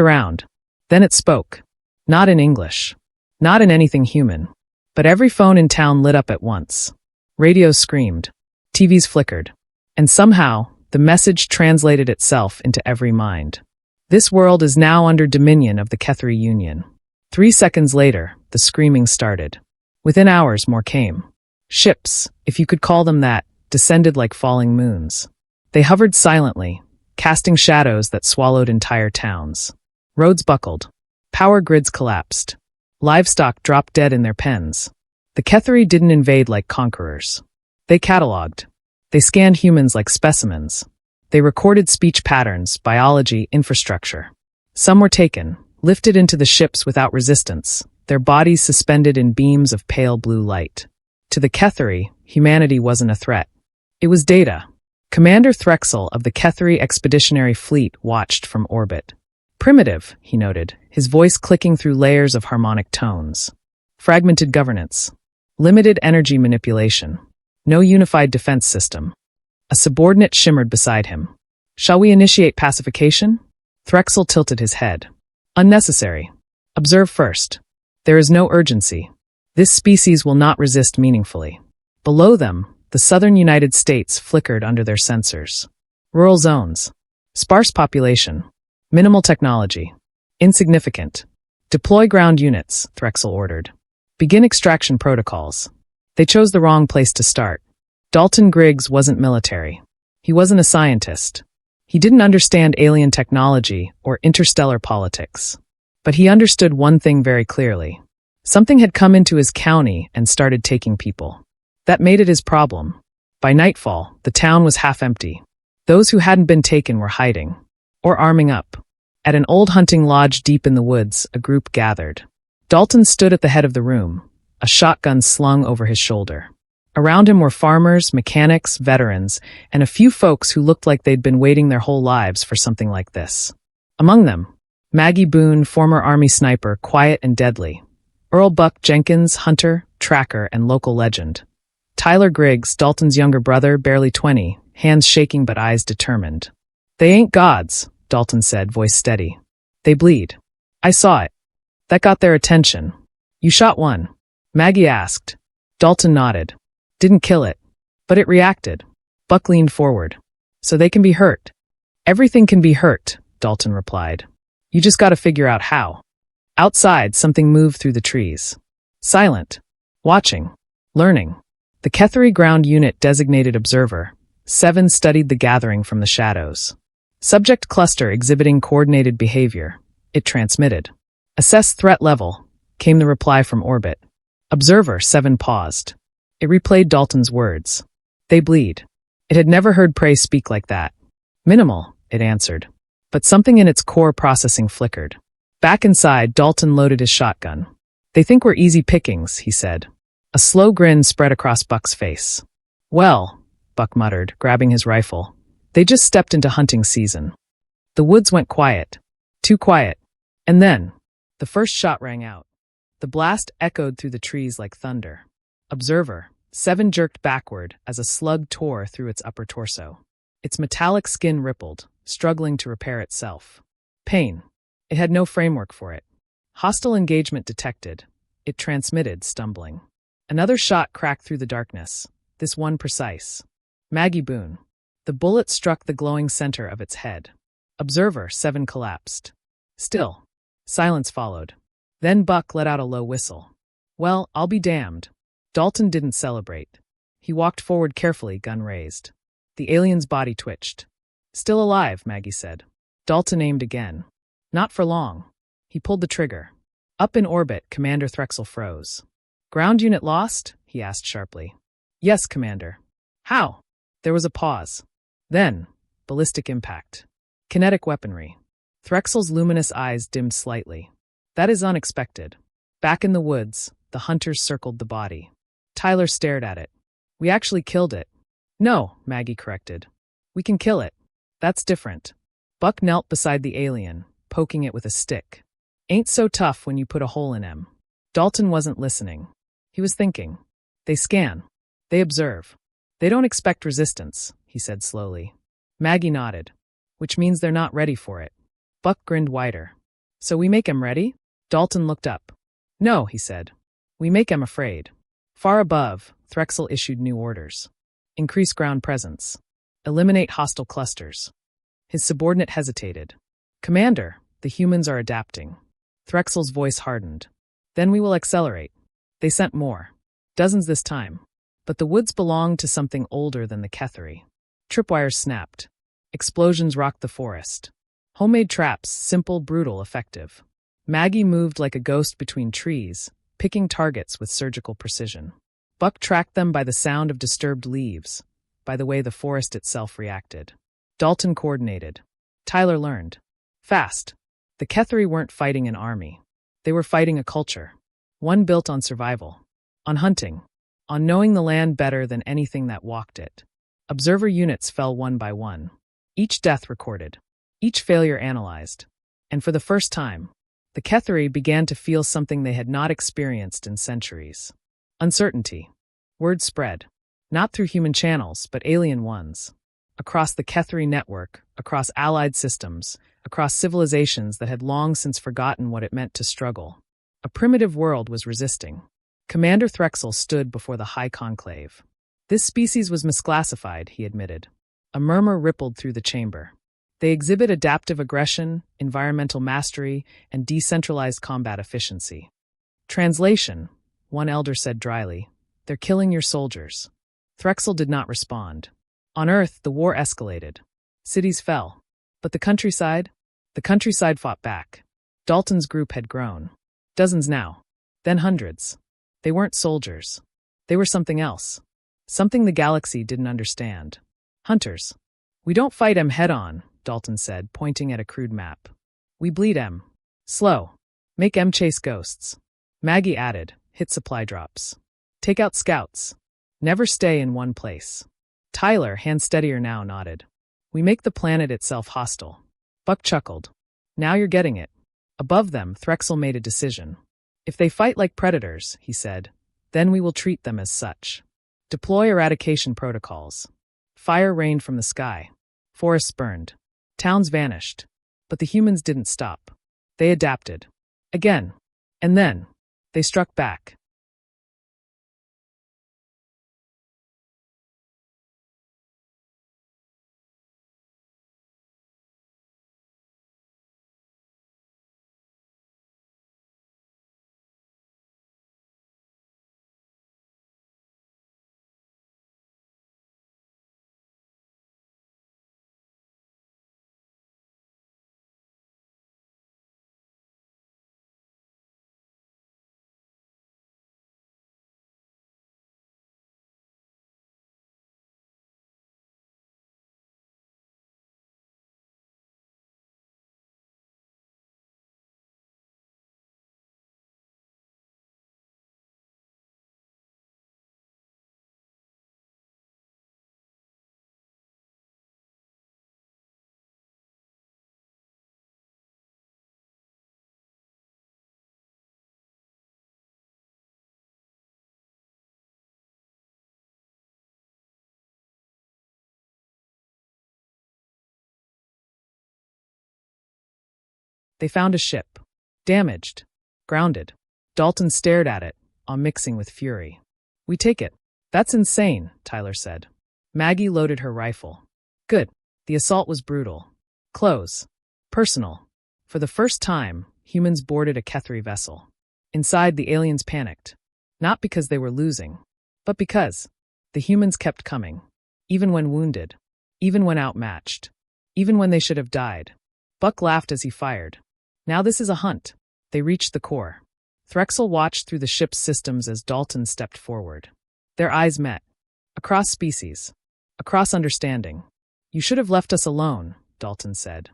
Around. Then it spoke. Not in English. Not in anything human. But every phone in town lit up at once. Radios screamed. TVs flickered. And somehow, the message translated itself into every mind. This world is now under dominion of the Kethri Union. 3 seconds later, the screaming started. Within hours, more came. Ships, if you could call them that, descended like falling moons. They hovered silently, casting shadows that swallowed entire towns. Roads buckled. Power grids collapsed. Livestock dropped dead in their pens. The Kethri didn't invade like conquerors. They cataloged. They scanned humans like specimens. They recorded speech patterns, biology, infrastructure. Some were taken, lifted into the ships without resistance, their bodies suspended in beams of pale blue light. To the Kethri, humanity wasn't a threat. It was data. Commander Threxel of the Kethri Expeditionary Fleet watched from orbit. Primitive, he noted, his voice clicking through layers of harmonic tones. Fragmented governance. Limited energy manipulation. No unified defense system. A subordinate shimmered beside him. Shall we initiate pacification? Threxel tilted his head. Unnecessary. Observe first. There is no urgency. This species will not resist meaningfully. Below them, the southern United States flickered under their sensors. Rural zones. Sparse population. Minimal technology. Insignificant. Deploy ground units, Threxel ordered. Begin extraction protocols. They chose the wrong place to start. Dalton Griggs wasn't military. He wasn't a scientist. He didn't understand alien technology or interstellar politics. But he understood one thing very clearly. Something had come into his county and started taking people. That made it his problem. By nightfall, the town was half empty. Those who hadn't been taken were hiding. Or arming up. At an old hunting lodge deep in the woods, a group gathered. Dalton stood at the head of the room, a shotgun slung over his shoulder. Around him were farmers, mechanics, veterans, and a few folks who looked like they'd been waiting their whole lives for something like this. Among them, Maggie Boone, former Army sniper, quiet and deadly. Earl Buck Jenkins, hunter, tracker, and local legend. Tyler Griggs, Dalton's younger brother, barely 20, hands shaking but eyes determined. They ain't gods, Dalton said, voice steady. They bleed. I saw it. That got their attention. You shot one? Maggie asked. Dalton nodded. Didn't kill it. But it reacted. Buck leaned forward. So they can be hurt. Everything can be hurt, Dalton replied. You just gotta figure out how. Outside, something moved through the trees. Silent. Watching. Learning. The Kethri ground unit designated observer. 7 studied the gathering from the shadows. Subject cluster exhibiting coordinated behavior. It transmitted. Assess threat level. Came the reply from orbit. Observer 7 paused. It replayed Dalton's words. They bleed. It had never heard prey speak like that. Minimal, it answered. But something in its core processing flickered. Back inside, Dalton loaded his shotgun. They think we're easy pickings, he said. A slow grin spread across Buck's face. Well, Buck muttered, grabbing his rifle. They just stepped into hunting season. The woods went quiet. Too quiet. And then, the first shot rang out. The blast echoed through the trees like thunder. Observer 7 jerked backward as a slug tore through its upper torso. Its metallic skin rippled, struggling to repair itself. Pain. It had no framework for it. Hostile engagement detected. It transmitted, stumbling. Another shot cracked through the darkness, this one precise. Maggie Boone. The bullet struck the glowing center of its head. Observer 7 collapsed. Still. Silence followed. Then Buck let out a low whistle. Well, I'll be damned. Dalton didn't celebrate. He walked forward carefully, gun raised. The alien's body twitched. Still alive, Maggie said. Dalton aimed again. Not for long. He pulled the trigger. Up in orbit, Commander Threxel froze. Ground unit lost? He asked sharply. Yes, Commander. How? There was a pause. Then, ballistic impact. Kinetic weaponry. Threxel's luminous eyes dimmed slightly. That is unexpected. Back in the woods, the hunters circled the body. Tyler stared at it. We actually killed it. No, Maggie corrected. We can kill it. That's different. Buck knelt beside the alien, poking it with a stick. Ain't so tough when you put a hole in him. Dalton wasn't listening. He was thinking. They scan. They observe. They don't expect resistance, he said slowly. Maggie nodded. Which means they're not ready for it. Buck grinned wider. So we make 'em ready? Dalton looked up. No, he said. We make 'em afraid. Far above, Threxel issued new orders. Increase ground presence. Eliminate hostile clusters. His subordinate hesitated. Commander, the humans are adapting. Threxel's voice hardened. Then we will accelerate. They sent more. Dozens this time. But the woods belonged to something older than the Ketheri. Tripwires snapped. Explosions rocked the forest. Homemade traps, simple, brutal, effective. Maggie moved like a ghost between trees, picking targets with surgical precision. Buck tracked them by the sound of disturbed leaves, by the way the forest itself reacted. Dalton coordinated. Tyler learned. Fast. The Ketheri weren't fighting an army. They were fighting a culture. One built on survival. On hunting. On knowing the land better than anything that walked it. Observer units fell one by one. Each death recorded. Each failure analyzed. And for the first time, the Ketheri began to feel something they had not experienced in centuries. Uncertainty. Word spread. Not through human channels, but alien ones. Across the Ketheri network, across allied systems, across civilizations that had long since forgotten what it meant to struggle. A primitive world was resisting. Commander Threxel stood before the High Conclave. This species was misclassified, he admitted. A murmur rippled through the chamber. They exhibit adaptive aggression, environmental mastery, and decentralized combat efficiency. Translation, one elder said dryly. They're killing your soldiers. Threxel did not respond. On Earth, the war escalated. Cities fell. But the countryside? The countryside fought back. Dalton's group had grown. Dozens now. Then hundreds. They weren't soldiers. They were something else. Something the galaxy didn't understand. Hunters. We don't fight 'em head-on, Dalton said, pointing at a crude map. We bleed 'em. Slow. Make 'em chase ghosts. Maggie added, hit supply drops. Take out scouts. Never stay in one place. Tyler, hand steadier now, nodded. We make the planet itself hostile. Buck chuckled. Now you're getting it. Above them, Threxel made a decision. If they fight like predators, he said, then we will treat them as such. Deploy eradication protocols. Fire rained from the sky. Forests burned. Towns vanished. But the humans didn't stop. They adapted. Again. And then. They struck back. They found a ship. Damaged. Grounded. Dalton stared at it, on mixing with fury. We take it. That's insane, Tyler said. Maggie loaded her rifle. Good. The assault was brutal. Close. Personal. For the first time, humans boarded a Ketheri vessel. Inside, the aliens panicked. Not because they were losing, but because the humans kept coming. Even when wounded. Even when outmatched. Even when they should have died. Buck laughed as he fired. Now this is a hunt. They reached the core. Threxel watched through the ship's systems as Dalton stepped forward. Their eyes met. Across species. Across understanding. You should have left us alone, Dalton said.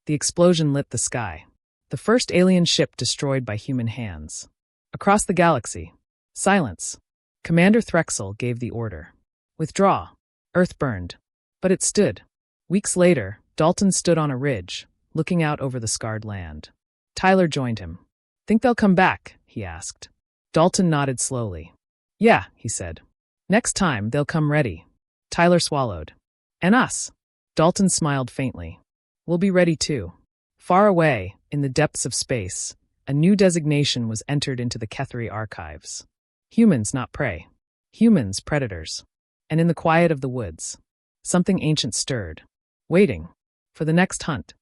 The explosion lit the sky. The first alien ship destroyed by human hands. Across the galaxy. Silence. Commander Threxel gave the order. Withdraw. Earth burned. But it stood. Weeks later, Dalton stood on a ridge, looking out over the scarred land. Tyler joined him. Think they'll come back? He asked. Dalton nodded slowly. Yeah, he said. Next time, they'll come ready. Tyler swallowed. And us? Dalton smiled faintly. We'll be ready too. Far away, in the depths of space, a new designation was entered into the Kethri archives. Humans, not prey. Humans, predators. And in the quiet of the woods, something ancient stirred, waiting for the next hunt.